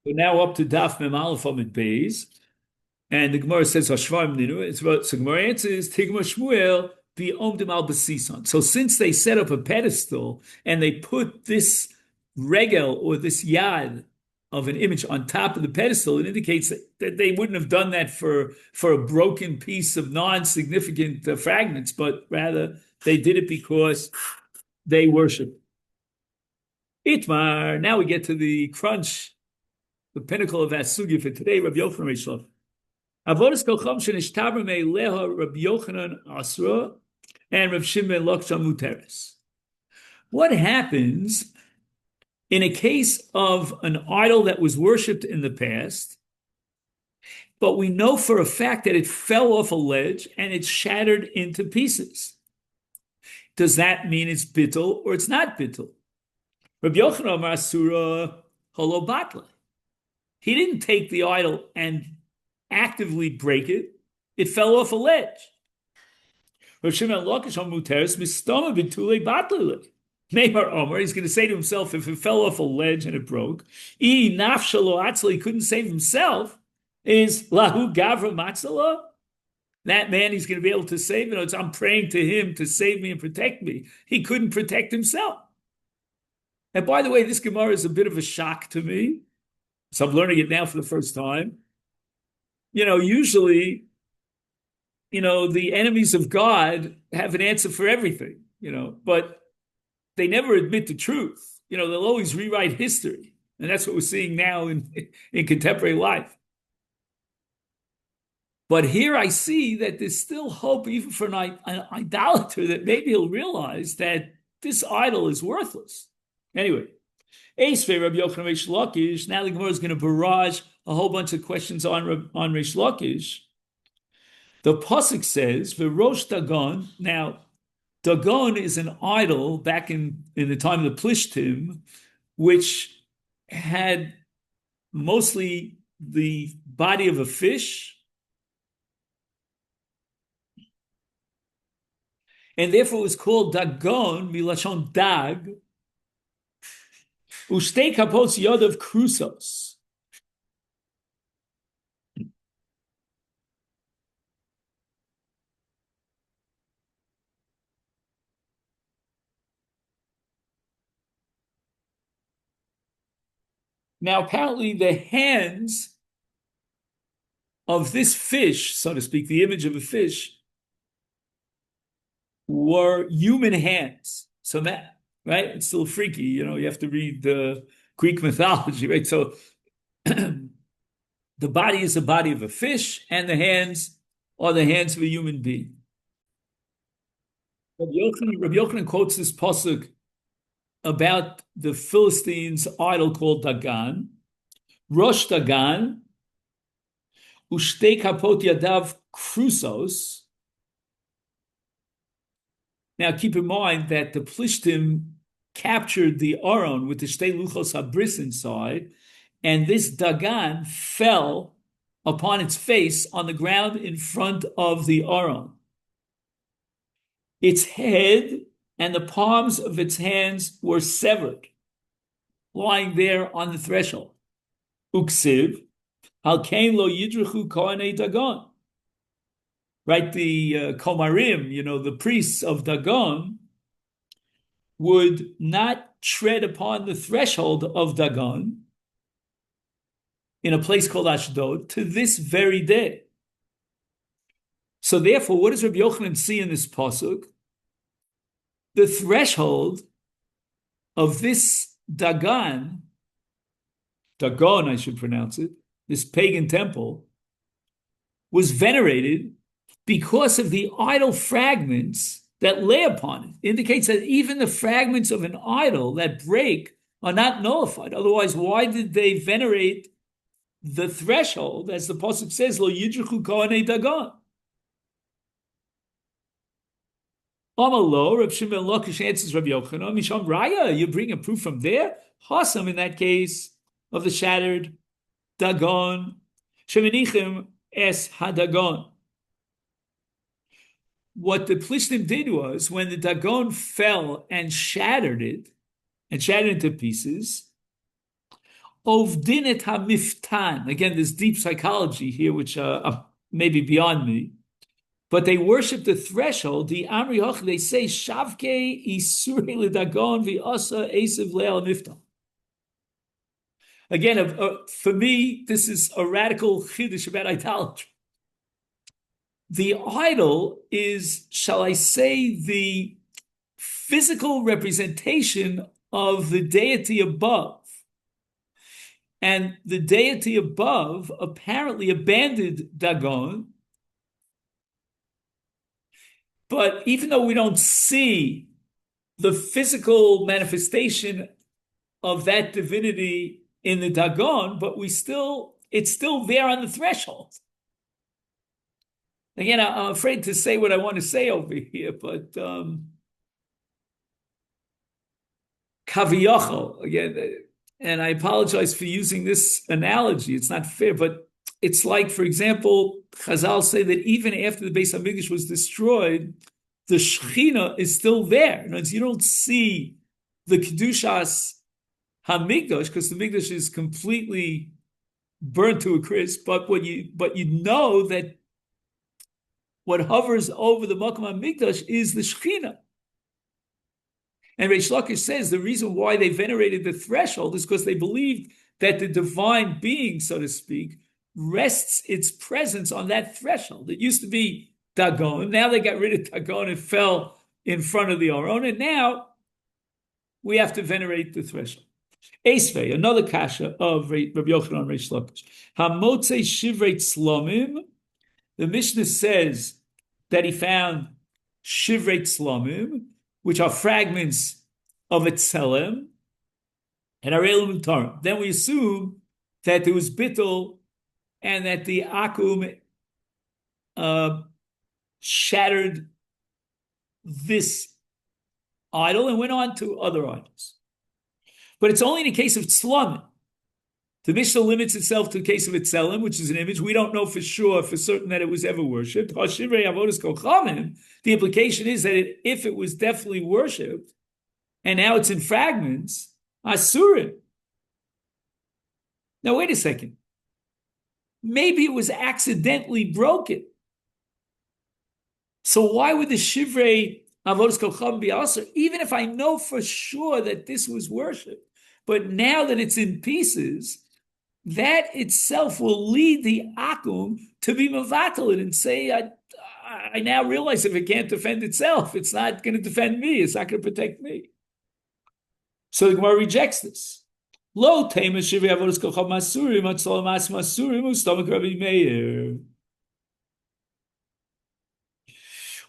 We're now up to Daf Mem Aleph Amid Beis, and the Gemara says Hashvarim Ninu. It's what so Gemara answers Tigma Shmuel the Omdim al Basison. So since they set up a pedestal and they put this regel or this yad of an image on top of the pedestal, it indicates that they wouldn't have done that for a broken piece of non-significant fragments, but rather they did it because they worship. Itmar. Now we get to the crunch, the pinnacle of that sugya for today, Rabbi Yochanan Reish Lakish. Avodas kolcham shenishtaber me'eleha Rabbi Yochanan Asra and Rabbi Shimon Loksham Muteres. What happens in a case of an idol that was worshipped in the past, but we know for a fact that it fell off a ledge and it shattered into pieces? Does that mean it's bittul or it's not bittul? Rabbi Yochanan Amar Asura holo batle. He didn't take the idol and actively break it. It fell off a ledge. Rav Shimon Lakish on Muteres mistama b'tulei batlele. Neymar Omer, he's going to say to himself, if it fell off a ledge and it broke, I nafshalo atzla, he couldn't save himself, is lahu gavra matzala. That man he's going to be able to save. You know, I'm praying to him to save me and protect me. He couldn't protect himself. And by the way, this Gemara is a bit of a shock to me. So I'm learning it now for the first time. Usually, the enemies of God have an answer for everything, but they never admit the truth. They'll always rewrite history. And that's what we're seeing now in contemporary life. But here I see that there's still hope, even for an idolater, that maybe he'll realize that this idol is worthless. Anyway, Eisvei Rabbi Yochanan Reish Lakish. Now the Gemara is going to barrage a whole bunch of questions on Reish Lakish. The pasuk says V'rosh Dagon. Now, Dagon is an idol back in the time of the Plishtim, which had mostly the body of a fish, and therefore it was called Dagon milashon dag. Ushtei kapos yodav krusos. Now, apparently, the hands of this fish, so to speak, the image of a fish, were human hands. So that, right? It's still freaky. You have to read the Greek mythology, right? So the body is the body of a fish, and the hands are the hands of a human being. Rabbi Yochanan quotes this pasuk about the Philistines' idol called Dagon. Rosh Dagon, Ushtei kapot yadav krusos. Now, keep in mind that the Plishtim captured the Aron with the Shtei Luchos Habris inside, and this Dagon fell upon its face on the ground in front of the Aron. Its head and the palms of its hands were severed, lying there on the threshold. Uksiv, halkein lo yidruchu kohanei Dagon. Right, the Komarim, the priests of Dagon, would not tread upon the threshold of Dagon in a place called Ashdod to this very day. So therefore, what does Rabbi Yochanan see in this pasuk? The threshold of this Dagon, I should pronounce it, this pagan temple, was venerated because of the idol fragments that lay upon it. It indicates that even the fragments of an idol that break are not nullified. Otherwise, why did they venerate the threshold, as the pasuk says, Lo yidruchu kohanei Dagon? Amalo, Rav Shimon Lakish answers Rabbi Yochanan, Misham Raya, you bring a proof from there? Hasam, in that case of the shattered Dagon, Sheminichim es hadagon. What the Plishtim did was, when the Dagon fell and shattered into pieces, Ovdin hamiftan. Again, there's deep psychology here, which may be beyond me. But they worship the threshold. The Amri Hoch, they say, Shavke Isuri Lidagon Viasa Esav Leal Miftal. Again, for me, this is a radical chiddush about idolatry. The idol is, shall I say, the physical representation of the deity above. And the deity above apparently abandoned Dagon. But even though we don't see the physical manifestation of that divinity in the Dagon, but it's still there on the threshold. Again, I'm afraid to say what I want to say over here, but Kaviyachol, again, and I apologize for using this analogy, it's not fair, but it's like, for example, Chazal say that even after the Beis HaMikdash was destroyed, the Shechina is still there. In other words, you don't see the Kedushas HaMikdash because the Mikdash is completely burnt to a crisp, but you know that what hovers over the Makom HaMikdash is the Shechina. And Reish Lakish says the reason why they venerated the threshold is because they believed that the divine being, so to speak, rests its presence on that threshold. It used to be Dagon. Now they got rid of Dagon. It fell in front of the Aron. And now we have to venerate the threshold. Esvei, another kasha of Rabbi Yochanan Reish Lakish. Hamotzei shivrei tzlomim. The Mishnah says that he found shivrei tzlomim, which are fragments of a tzelem, and arelim tarim. Then we assume that there was bittul and that the akum shattered this idol and went on to other idols. But it's only in the case of tzlamim. The Mishnah limits itself to the case of a tzelem, which is an image. We don't know for certain that it was ever worshipped. The implication is that if it was definitely worshipped, and now it's in fragments, asurim. Now wait a second. Maybe it was accidentally broken. So why would the shivrei avodas kochavim be asur? Even if I know for sure that this was worshipped, but now that it's in pieces, that itself will lead the akum to be mevatel and say, I now realize if it can't defend itself, it's not going to defend me. It's not going to protect me. So the Gemara rejects this. Lo tema shivrei avodas kochavim asurim atzolam asim asurim ustamik Rabbi Meir.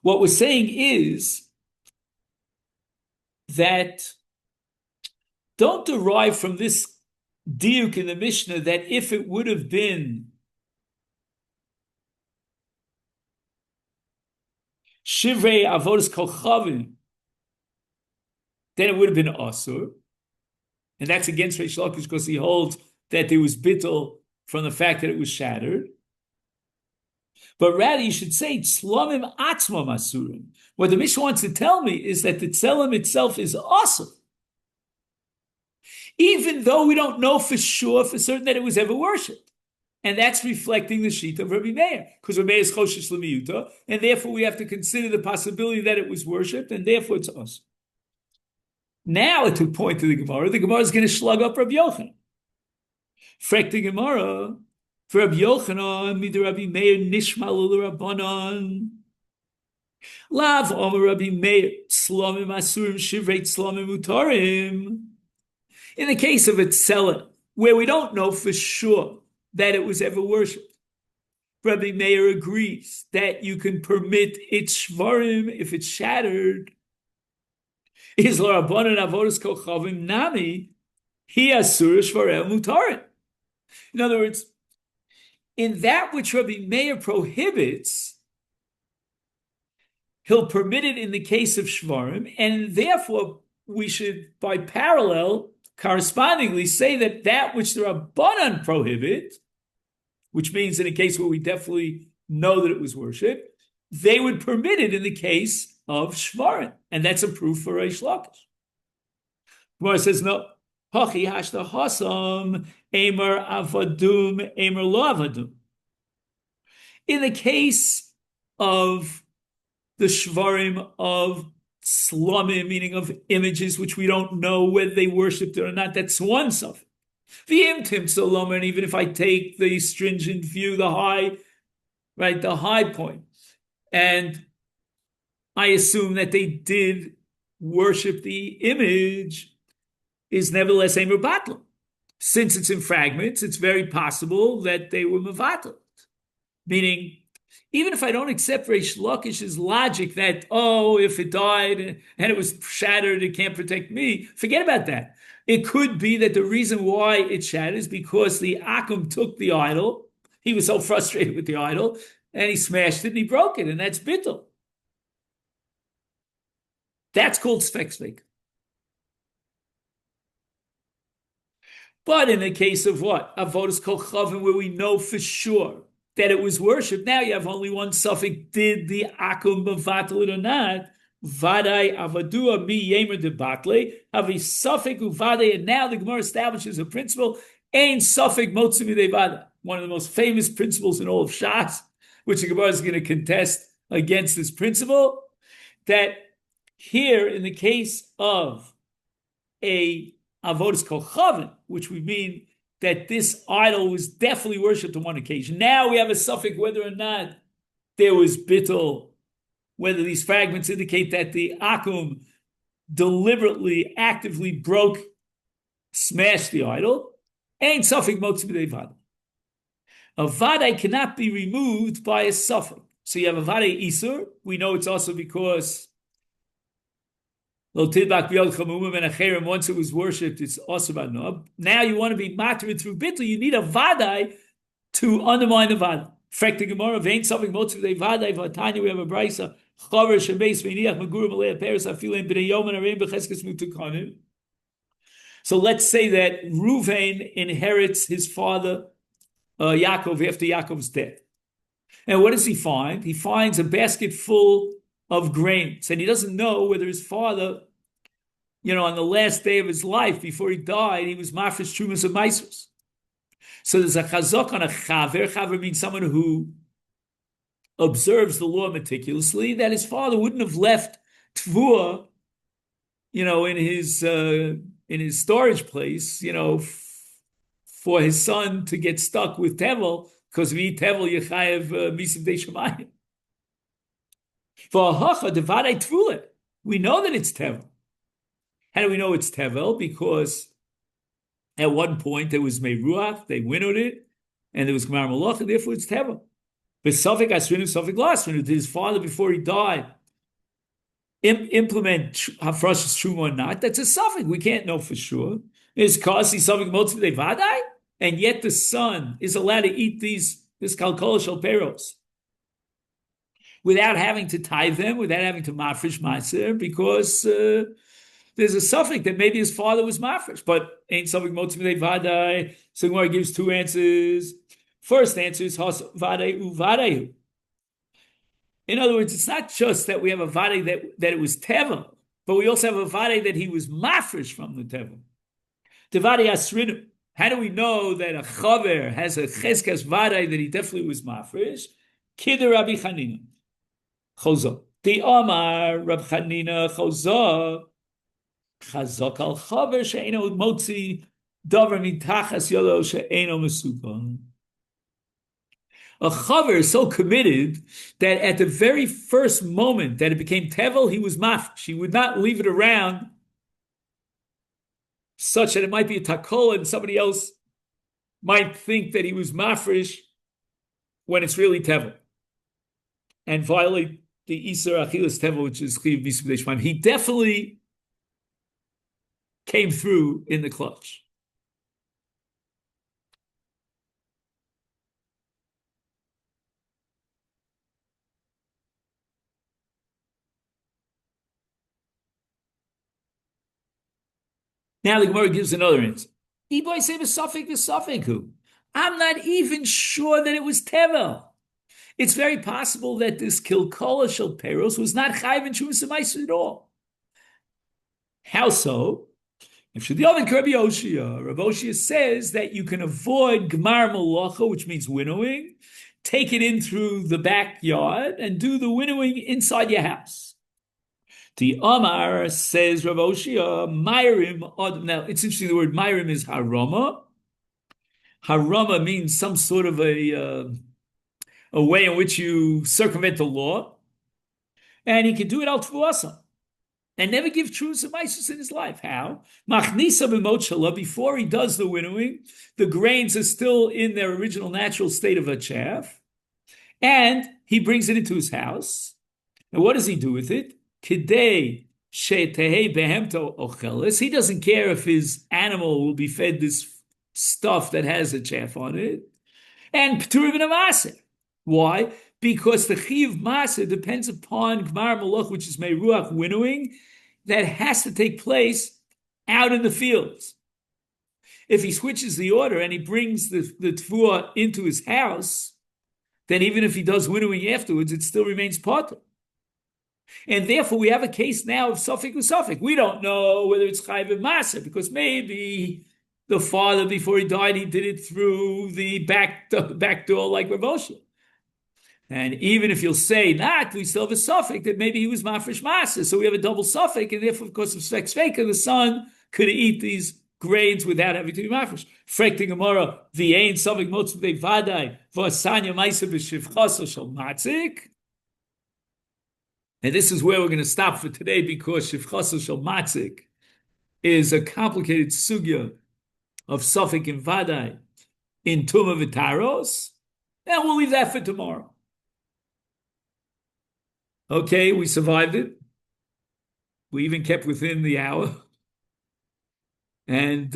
What we're saying is that don't derive from this diuk in the Mishnah that if it would have been shivrei avodas kochavim, then it would have been asur, and that's against Reish Lakish because he holds that there was bittul from the fact that it was shattered. But rather, you should say tzlamim atzmam asurim. What the Mishnah wants to tell me is that the tzelem itself is asur, even though we don't know for certain that it was ever worshipped. And that's reflecting the sheet of Rabbi Meir, because Rabbi Meir is choshesh l'miyuta, and therefore we have to consider the possibility that it was worshipped, and therefore it's us. Now it took point to the Gemara is going to slug up Rabbi Yochanan. Frek the Gemara, for Rabbi Yochanan, midir Rabbi Meir nishmal l'Rabbanan. Lav omer Rabbi Meir, tzlamim asurim shivrei tzlamim utarim. In the case of a tzelem, where we don't know for sure that it was ever worshipped, Rabbi Meir agrees that you can permit its shvarim if it's shattered. Is l'Rabbanan avodas kochavim nami hi asur shvarei mutarin. In other words, in that which Rabbi Meir prohibits, he'll permit it in the case of shvarim, and therefore we should, by parallel, correspondingly say that which the Rabbanan prohibit, which means in a case where we definitely know that it was worshipped, they would permit it in the case of shvarim, and that's a proof for Reish Lakish. Gemara says no. Hachi hashta hasam, emer avadum, emer lo avadum. In the case of the shvarim of slumim, meaning of images which we don't know whether they worshipped it or not, that's one suffix. The imtim solomon, and even if I take the stringent view, the high point, and I assume that they did worship the image, is nevertheless a mevatl. Since it's in fragments, it's very possible that they were mevatl. Meaning, even if I don't accept Reish Lakish's logic that, if it died and it was shattered, it can't protect me, forget about that. It could be that the reason why it shattered is because the Akum took the idol. He was so frustrated with the idol, and he smashed it and he broke it, and that's bittul. That's called svek. But in the case of what? Avodas kol chavim, where we know for sure that it was worshipped, now you have only one suffix. Did the akum mevatel it or not? Vadai avadua mi yemer de batle. Have a suffix uvadai, and now the Gemara establishes a principle. Ein suffix motzi midei vada. One of the most famous principles in all of Shas, which the Gemara is going to contest against this principle, that here in the case of a avodas kol chavim, which we mean that this idol was definitely worshipped on one occasion. Now we have a suffix whether or not there was bittul, whether these fragments indicate that the akum deliberately, actively smashed the idol. Ain't suffix motzi b'dei vada. A vada cannot be removed by a suffix. So you have a vada isur. We know it's also because once it was worshipped, it's also about nob. Now you want to be matrid through bittul, you need a vadai to undermine the vada. Frek the Gemara, vein something motzi b'dei vadai, v'atanya, we have a brisa, chaver shebeis v'iniach megura malei peres afilim b'nei yom and areim b'cheskes mutukanim. So let's say that Ruvain inherits his father Yaakov after Yaakov's death. And what does he find? He finds a basket full of grains, and he doesn't know whether his father, on the last day of his life, before he died, he was mafresh trumas of maisros. So there's a chazak on a chaver. Chaver means someone who observes the law meticulously, that his father wouldn't have left tvua, in his storage place, for his son to get stuck with tevel, because if you eat tevel, you chayev misim de shemayim. For hacha devadei tvula, we know that it's tevel. How do we know it's tevel? Because at one point there was meiruach, they winnowed it, and there was gemar malach, and therefore it's tevel. But safek asrinu, safek lasrinu. Did his father before he died implement hafrashas truma or not? That's a suffix. We can't know for sure. It's kasi suffix motzi b'dei vadai, and yet the son is allowed to eat this kalkol shel peros without having to tithe them, without having to mafresh maaser, because there's a suffix that maybe his father was mafresh, but ain't suffix motzi b'dei vadai. So Gemara gives two answers. First answer is has vadai u vadai. In other words, it's not just that we have a vadai that it was tevel, but we also have a vadai that he was mafresh from the tevel. The vadai asrinu. How do we know that a chaver has a cheskas vadai that he definitely was mafresh? Kidder Rabbi Chanina. Chozo. The Omar Rabbi Chanina Chozo. Chazok al chaver she'eno motzi davar mitachas yolo she'eno mesupon. A chaver is so committed that at the very first moment that it became tevel, he was mafresh. He would not leave it around such that it might be a takol and somebody else might think that he was mafresh when it's really tevel, and violate the Isar Achilas tevel, which is chiv misum b'dei shemaim. He definitely came through in the clutch. Now the Gemara gives another answer. Iboy say the suffix who? I'm not even sure that it was tevel. It's very possible that this kilkola shel peros was not chayv and shumas at all. How so? If Shadiyavin Rabbi Oshia, Rabbi Oshia says that you can avoid Gmar Malacha, which means winnowing, take it in through the backyard and do the winnowing inside your house. The Amar says Rabbi Oshia, Myrim. Now it's interesting. The word Myrim is harama. Harama means some sort of a way in which you circumvent the law, and he can do it al tvuasa and never give truths and mices in his life. How? Machnisa b'mot before he does the winnowing, the grains are still in their original natural state of a chaff, and he brings it into his house. And what does he do with it? Kidei she'tehei behemto ocheles. He doesn't care if his animal will be fed this stuff that has a chaff on it. And p'turim v'namaser. Why? Because the chiv maser depends upon gmar malach, which is meiruach winnowing, that has to take place out in the fields. If he switches the order and he brings the tfuah into his house, then even if he does winnowing afterwards, it still remains potter. And therefore, we have a case now of suffix with suffix. We don't know whether it's chayv and maser, because maybe the father, before he died, he did it through the back door like Rav Osher. And even if you'll say not, we still have a suffix that maybe he was mafresh maser. So we have a double suffix, and therefore, of course, of svek sveka, the son could eat these grains without having to be mafresh. Frekting Gemara, v'ein suffix motzvei vadai v'asanya ma'aser b'shivchas shel matzik. And this is where we're going to stop for today, because shivchas shel matzik is a complicated sugya of suffix and vadai in Tumah v'taros, and we'll leave that for tomorrow. Okay, we survived it. We even kept within the hour. And